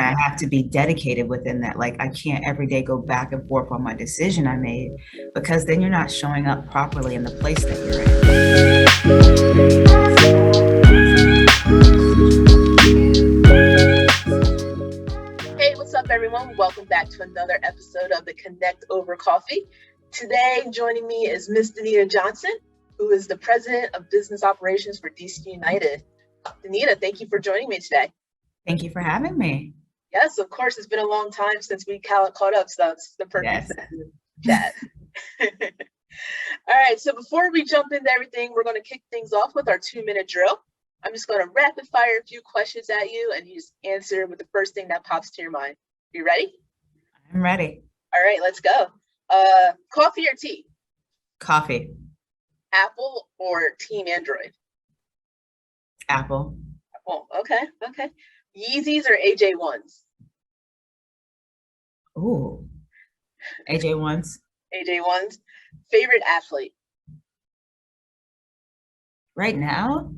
I have to be dedicated within that. Like I can't every day go back and forth on my decision I made because then you're not showing up properly in the place that you're in. Hey, what's up, everyone? Welcome back to another episode of the Connect Over Coffee. Today, joining me is Miss Danita Johnson, who is the President of Business Operations for DC United. Danita, thank you for joining me today. Thank you for having me. Yes, of course. It's been a long time since we caught up, so it's the perfect chat. All right, so before we jump into everything, we're going to kick things off with our 2-minute drill. I'm just going to rapid fire a few questions at you, and you just answer with the first thing that pops to your mind. You ready? I'm ready. All right, let's go. Coffee or tea? Coffee. Apple or Team Android? Apple. Apple. Okay. Yeezys or AJ1s? Ooh. AJ1s. AJ1s. Favorite athlete? Right now?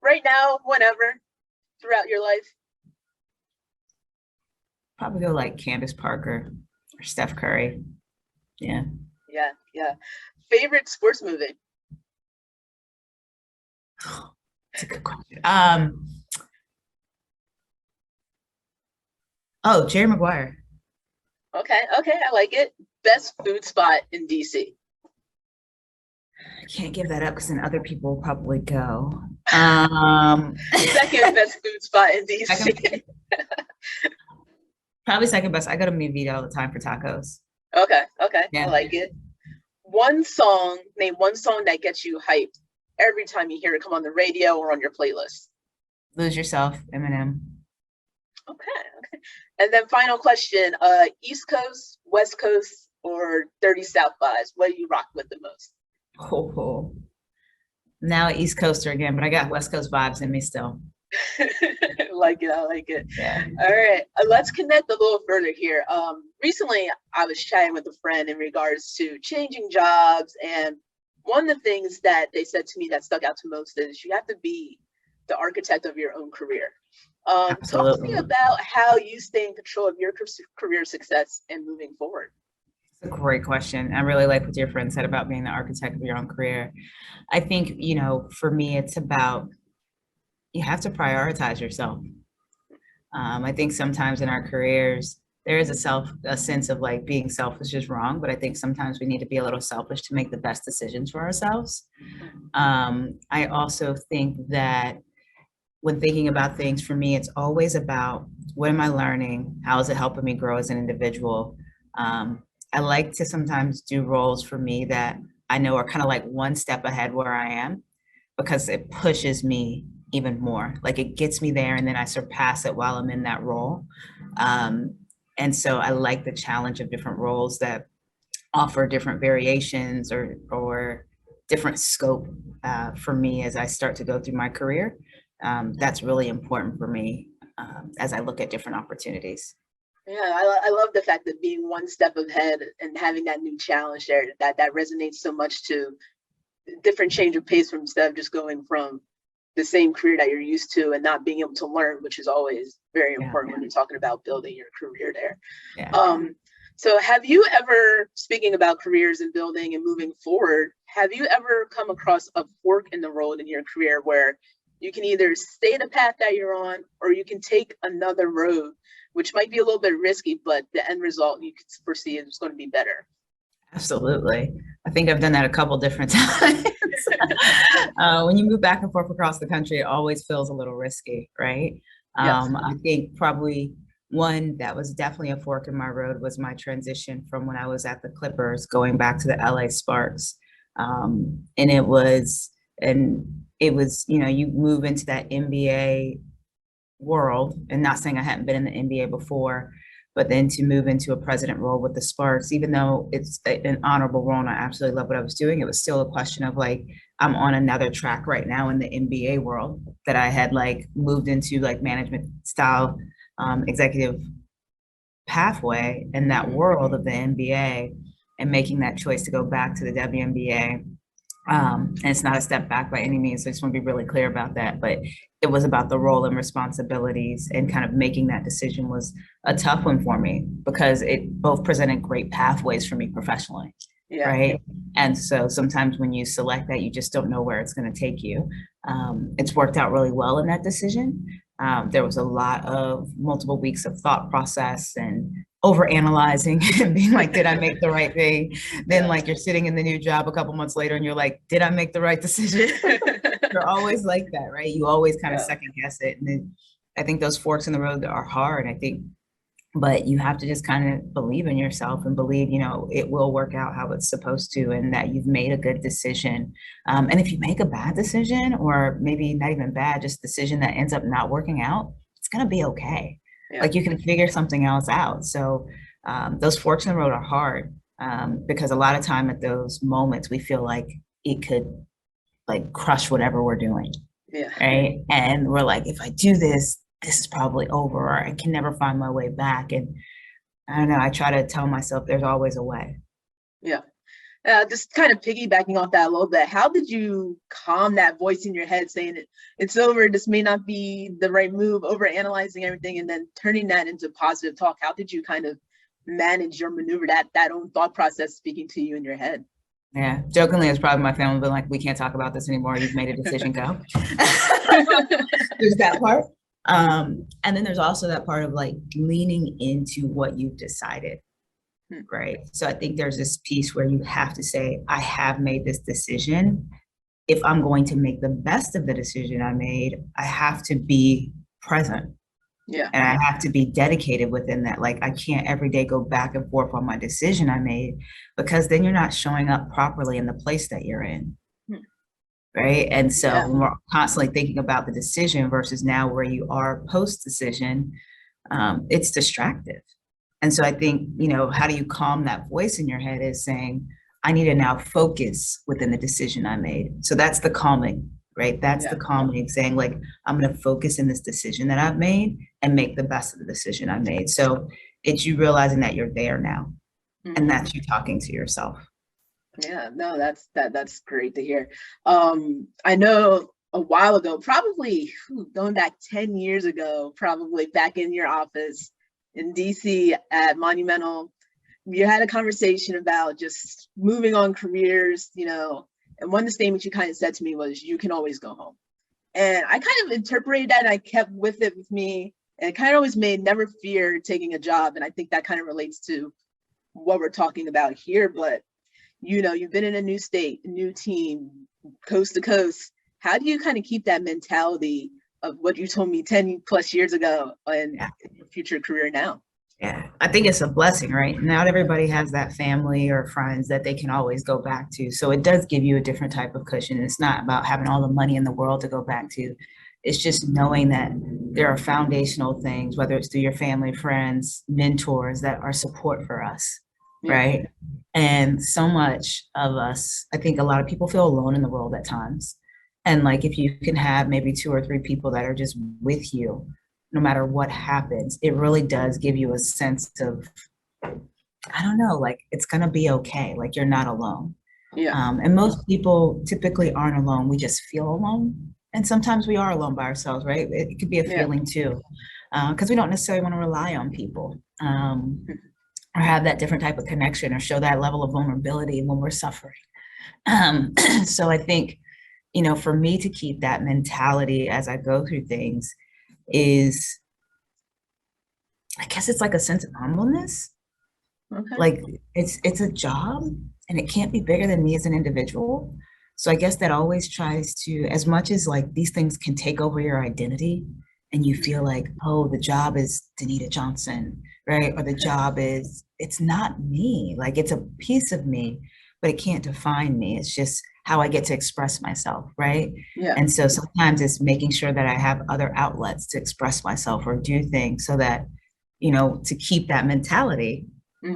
Right now, whenever, throughout your life. Probably go like Candace Parker or Steph Curry. Yeah. Favorite sports movie? That's a good question. Jerry Maguire. Okay, I like it. Best food spot in DC? I can't give that up because then other people will probably go. Second best food spot in DC. Probably second best. I go to Mivita all the time for tacos. Okay. Yeah. I like it. Name one song that gets you hyped every time you hear it come on the radio or on your playlist. Lose Yourself, Eminem. Okay. And then final question, East Coast, West Coast, or Dirty South vibes? What do you rock with the most? Oh. Now East Coaster again, but I got West Coast vibes in me still. I like it. Yeah. All right, let's connect a little further here. Recently, I was chatting with a friend in regards to changing jobs, and one of the things that they said to me that stuck out to most is you have to be the architect of your own career. Talk to me about how you stay in control of your career success and moving forward. It's a great question. I really like what your friend said about being the architect of your own career. I think, for me, it's about you have to prioritize yourself. I think sometimes in our careers, there is a sense of like being selfish is wrong, but I think sometimes we need to be a little selfish to make the best decisions for ourselves. I also think that when thinking about things, for me, it's always about what am I learning? How is it helping me grow as an individual? I like to sometimes do roles for me that I know are kind of like one step ahead where I am because it pushes me even more. Like it gets me there and then I surpass it while I'm in that role. And so I like the challenge of different roles that offer different variations or different scope for me as I start to go through my career. That's really important for me as I look at different opportunities. Yeah, I love the fact that being one step ahead and having that new challenge there, that resonates so much to different change of pace from instead of just going from the same career that you're used to and not being able to learn, which is always very important when you're talking about building your career there. Yeah. So have you ever, speaking about careers and building and moving forward, have you ever come across a fork in the road in your career where you can either stay the path that you're on or you can take another road, which might be a little bit risky, but the end result you can foresee is going to be better? Absolutely. I think I've done that a couple different times. When you move back and forth across the country, it always feels a little risky, right? Yes. I think probably one that was definitely a fork in my road was my transition from when I was at the Clippers going back to the LA Sparks. And it was, you move into that NBA world, and not saying I hadn't been in the NBA before, but then to move into a president role with the Sparks, even though it's an honorable role and I absolutely love what I was doing, it was still a question of like, I'm on another track right now in the NBA world that I had like moved into like management style executive pathway in that world of the NBA and making that choice to go back to the WNBA And it's not a step back by any means. So I just want to be really clear about that. But it was about the role and responsibilities, and kind of making that decision was a tough one for me because it both presented great pathways for me professionally. Yeah. Right. And so sometimes when you select that, you just don't know where it's going to take you. It's worked out really well in that decision. There was a lot of multiple weeks of thought process and over analyzing and being like, did I make the right thing? Then Yeah. like you're sitting in the new job a couple months later and you're like, did I make the right decision? You're always like that, right? You always kind of Yeah. second guess it. And then I think those forks in the road are hard. I think, but you have to just kind of believe in yourself and believe, it will work out how it's supposed to, and that you've made a good decision. And if you make a bad decision, or maybe not even bad, just decision that ends up not working out, it's going to be okay. Yeah. Like you can figure something else out. So those forks in the road are hard, because a lot of time at those moments, we feel like it could like crush whatever we're doing. Yeah. Right. And we're like, if I do this, this is probably over, or I can never find my way back. And I don't know, I try to tell myself there's always a way. Yeah. Just kind of piggybacking off that a little bit, how did you calm that voice in your head saying it's over, this may not be the right move, over analyzing everything, and then turning that into positive talk? How did you kind of manage or maneuver that own thought process speaking to you in your head? Yeah, jokingly, it's probably my family been like, we can't talk about this anymore. You've made a decision, go. There's that part. And then there's also that part of like leaning into what you've decided. Right. So I think there's this piece where you have to say, I have made this decision. If I'm going to make the best of the decision I made, I have to be present. Yeah. And I have to be dedicated within that. Like I can't every day go back and forth on my decision I made, because then you're not showing up properly in the place that you're in. Right. And so Yeah. when we're constantly thinking about the decision versus now where you are post decision, it's distractive. And so I think, how do you calm that voice in your head is saying, I need to now focus within the decision I made. So that's the calming, right? That's the calming, saying like, I'm going to focus in this decision that I've made and make the best of the decision I made. So it's you realizing that you're there now, and that's you talking to yourself. Yeah, no, that's great to hear. I know a while ago, probably going back 10 years ago, probably back in your office in DC at Monumental, you had a conversation about just moving on careers, and one of the statements you kind of said to me was, you can always go home. And I kind of interpreted that, and I kept with it with me, and it kind of always made never fear taking a job. And I think that kind of relates to what we're talking about here. But you've been in a new state, a new team, coast to coast. How do you kind of keep that mentality of what you told me 10 plus years ago and your future career now? Yeah, I think it's a blessing, right? Not everybody has that family or friends that they can always go back to. So it does give you a different type of cushion. It's not about having all the money in the world to go back to. It's just knowing that there are foundational things, whether it's through your family, friends, mentors, that are support for us, right? And so much of us, I think a lot of people feel alone in the world at times. And like, if you can have maybe 2 or 3 people that are just with you, no matter what happens, it really does give you a sense of, I don't know, like it's going to be okay. Like you're not alone. And most people typically aren't alone. We just feel alone. And sometimes we are alone by ourselves, right? It could be a feeling too, because we don't necessarily want to rely on people. Or have that different type of connection, or show that level of vulnerability when we're suffering. So I think, for me to keep that mentality as I go through things is, I guess it's like a sense of humbleness. Okay. Like it's a job, and it can't be bigger than me as an individual. So I guess that always tries to, as much as like these things can take over your identity, and you feel like, oh, the job is Danita Johnson, right? Or the job is, it's not me. Like it's a piece of me, but it can't define me. It's just how I get to express myself, right? And so sometimes it's making sure that I have other outlets to express myself or do things, so that, to keep that mentality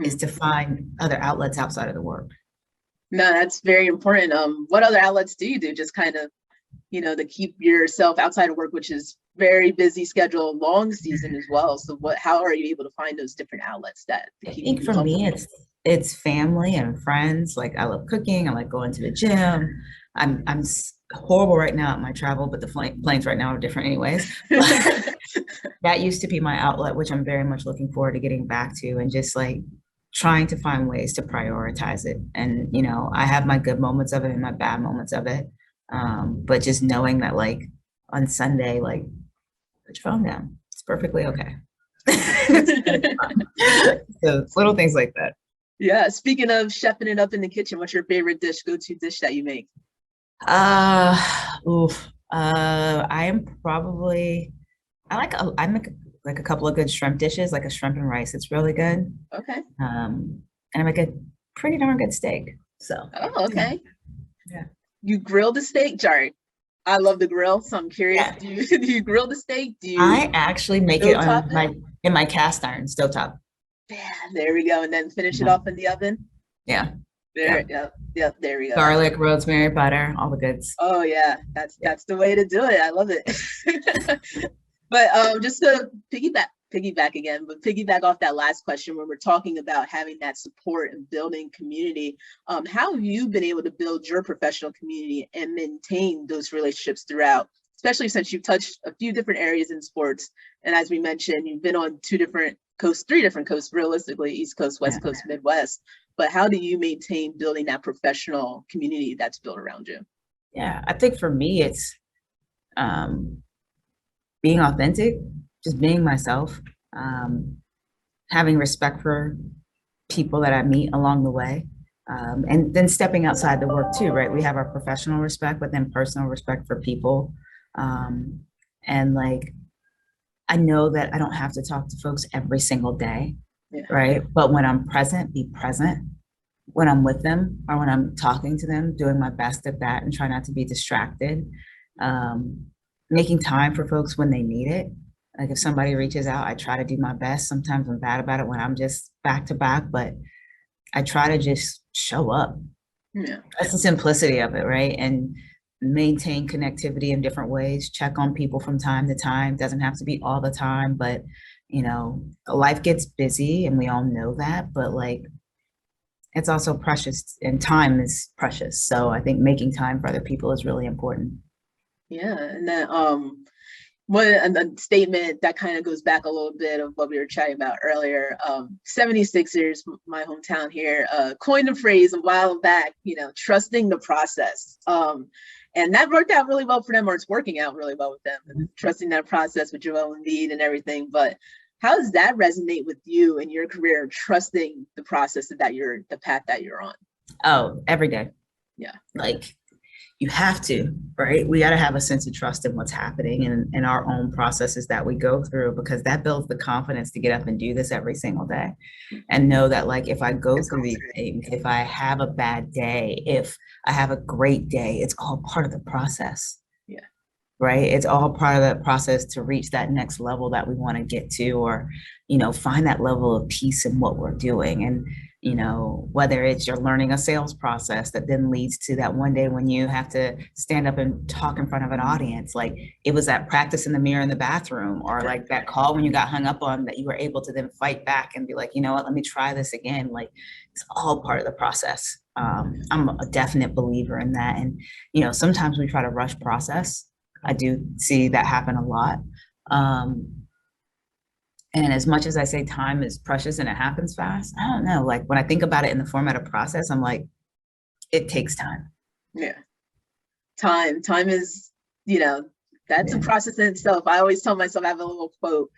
is to find other outlets outside of the work. No, that's very important. What other outlets do you do? Just kind of, to keep yourself outside of work, which is very busy schedule, long season as well. So how are you able to find those different outlets that I think for me, it's family and friends. Like I love cooking. I like going to the gym. Horrible right now at my travel, but the planes right now are different anyways. That used to be my outlet, which I'm very much looking forward to getting back to, and just like trying to find ways to prioritize it. And, you know, I have my good moments of it and my bad moments of it. But just knowing that like on Sunday, like put your phone down. It's perfectly okay. So little things like that. Yeah. Speaking of chefing it up in the kitchen, what's your favorite go-to dish that you make? Uh, I am probably, I make like a couple of good shrimp dishes, like a shrimp and rice. It's really good. Okay. And I make a pretty darn good steak. So, Oh, okay. yeah. You grill the steak, Jari? I love the grill, so I'm curious. Yeah. Do you grill the steak? Do you I actually make it stove top on it? in my cast iron stovetop. Yeah, there we go. And then finish it Mhm. off in the oven. Yeah. There, Yeah. yep, there we go. Garlic, rosemary, butter, all the goods. Oh yeah, Yeah. that's the way to do it. I love it. But just to piggyback again, but piggyback off that last question when we're talking about having that support and building community, how have you been able to build your professional community and maintain those relationships throughout, especially since you've touched a few different areas in sports, and as we mentioned, you've been on three different coasts, realistically, East Coast, West Yeah. Coast, Midwest. But how do you maintain building that professional community that's built around you? Yeah. I think for me, it's um, being authentic, just being myself, um, having respect for people that I meet along the way. And then stepping outside the work too, right? We have our professional respect, but then personal respect for people. Um, and like, I know that I don't have to talk to folks every single day, Yeah. right? But when I'm present, be present. When I'm with them or when I'm talking to them, doing my best at that and try not to be distracted. Um, Making time for folks when they need it. Like if somebody reaches out, I try to do my best. Sometimes I'm bad about it when I'm just back to back, but I try to just show up. Yeah. That's the simplicity of it, right? And maintain connectivity in different ways. Check on people from time to time. Doesn't have to be all the time, but you know, life gets busy and we all know that, but like it's also precious and time is precious. So I think making time for other people is really important. Yeah. And then one a statement that kind of goes back a little bit of what we were chatting about earlier. 76ers, my hometown here, coined a phrase a while back, trusting the process. And that worked out really well for them, or it's working out really well with them, trusting that process with Joel Embiid and everything. But how does that resonate with you in your career, trusting the process the path that you're on? Oh, every day. Yeah. Like you have to, right? We got to have a sense of trust in what's happening and in our own processes that we go through, because that builds the confidence to get up and do this every single day and know that like if I go through these things, if I have a bad day, if I have a great day, it's all part of the process. Yeah. Right? It's all part of that process to reach that next level that we want to get to, or, find that level of peace in what we're doing. And, whether it's you're learning a sales process that then leads to that one day when you have to stand up and talk in front of an audience, like it was that practice in the mirror in the bathroom, or like that call when you got hung up on that you were able to then fight back and be like, you know what, let me try this again. Like it's all part of the process. I'm a definite believer in that. And, sometimes we try to rush process. I do see that happen a lot. And as much as I say time is precious and it happens fast, I don't know. Like when I think about it in the format of process, I'm like, it takes time. Yeah. Time is, that's a process in itself. I always tell myself, I have a little quote,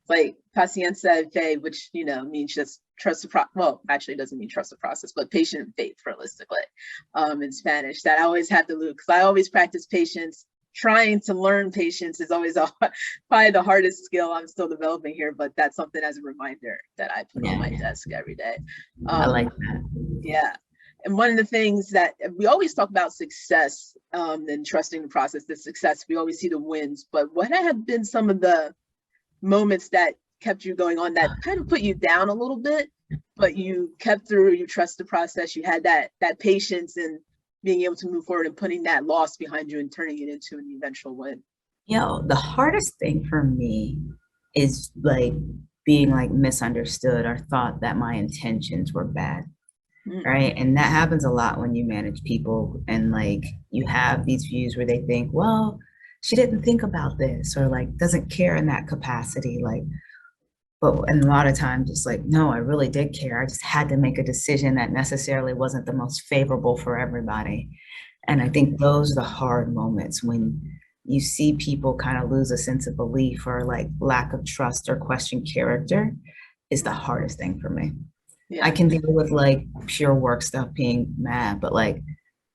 like paciencia fe, which, means just trust the process. Well, actually it doesn't mean trust the process, but patient faith realistically, in Spanish, that I always have to look, because I always practice patience. Trying to learn patience is always probably the hardest skill I'm still developing here, but that's something as a reminder that I put on my desk every day. I like that. Yeah. And one of the things that we always talk about success, and trusting the process, the success, we always see the wins, but what have been some of the moments that kept you going on that kind of put you down a little bit, but you kept through, you trust the process, you had that patience and being able to move forward and putting that loss behind you and turning it into an eventual win? The hardest thing for me is like being like misunderstood or thought that my intentions were bad. Mm. right? And that happens a lot when you manage people and like you have these views where they think, well, she didn't think about this or like doesn't care in that capacity. Like, but and a lot of times it's like, no, I really did care. I just had to make a decision that necessarily wasn't the most favorable for everybody. And I Yeah. think those are the hard moments when you see people kind of lose a sense of belief or like lack of trust or question character is the hardest thing for me. I Yeah. can deal with like pure work stuff being mad, but like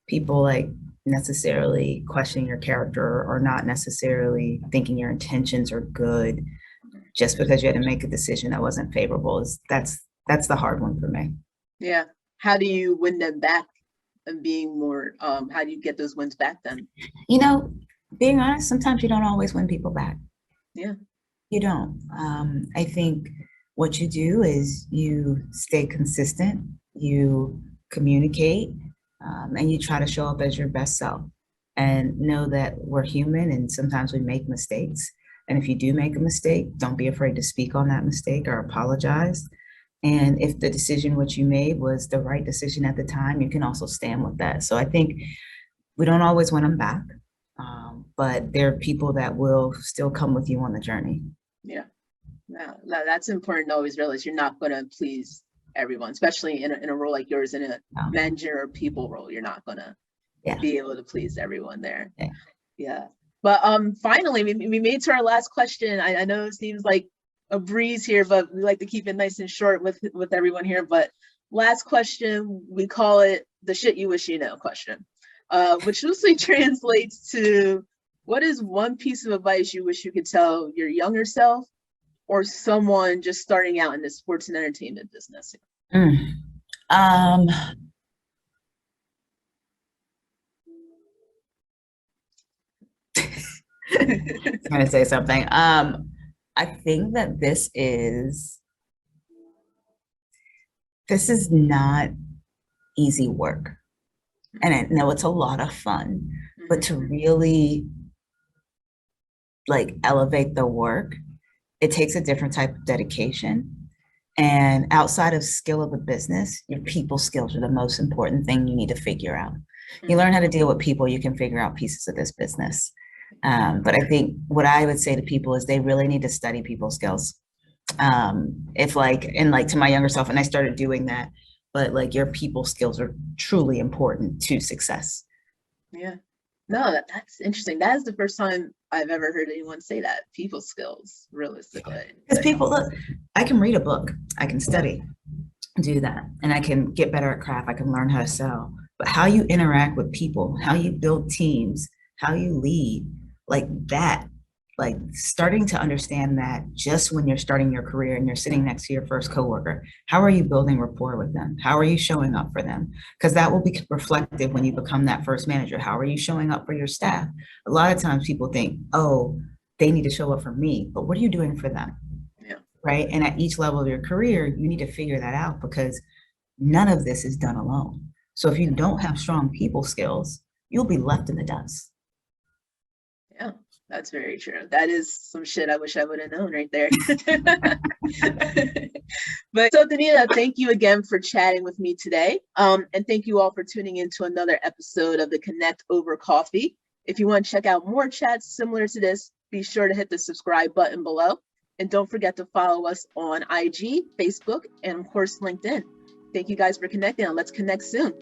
people like necessarily questioning your character or not necessarily thinking your intentions are good just because you had to make a decision that wasn't favorable is that's the hard one for me. Yeah. How do you win them back and being more, how do you get those wins back then? You know, being honest, sometimes you don't always win people back. Yeah. You don't. I think what you do is you stay consistent, you communicate, and you try to show up as your best self. And know that we're human and sometimes we make mistakes. And if you do make a mistake, don't be afraid to speak on that mistake or apologize. And if the decision which you made was the right decision at the time, you can also stand with that. So I think we don't always win them back, but there are people that will still come with you on the journey. Yeah. No, that's important to always realize you're not going to please everyone, especially in a role like yours, in a Um, manager or people role. You're not going to yeah. be able to please everyone there. Yeah. Yeah. But finally, we made to our last question. I know it seems like a breeze here, but we like to keep it nice and short with everyone here. But last question, we call it the shit you wish you know question, which loosely translates to, what is one piece of advice you wish you could tell your younger self or someone just starting out in the sports and entertainment business? Mm. Um, trying to say something. I think that this is not easy work. And I know it's a lot of fun, but to really like elevate the work, it takes a different type of dedication. And outside of skill of the business, your people skills are the most important thing you need to figure out. You learn how to deal with people, you can figure out pieces of this business. But I think what I would say to people is they really need to study people skills. If like, and like to my younger self, and I started doing that, but like your people skills are truly important to success. Yeah. No, that's interesting. That is the first time I've ever heard anyone say that. People skills, realistically. Because people, look, I can read a book, I can study, do that, and I can get better at craft, I can learn how to sell. But how you interact with people, how you build teams, how you lead, like that, like starting to understand that just when you're starting your career and you're sitting next to your first coworker, how are you building rapport with them? How are you showing up for them? Because that will be reflective when you become that first manager. How are you showing up for your staff? A lot of times people think, oh, they need to show up for me, but what are you doing for them? Yeah. Right? And at each level of your career, you need to figure that out because none of this is done alone. So if you don't have strong people skills, you'll be left in the dust. Yeah, that's very true. That is some shit I wish I would have known right there. But so Danita, thank you again for chatting with me today. And thank you all for tuning in to another episode of the Connect Over Coffee. If you want to check out more chats similar to this, be sure to hit the subscribe button below. And don't forget to follow us on IG, Facebook, and of course, LinkedIn. Thank you guys for connecting, and let's connect soon.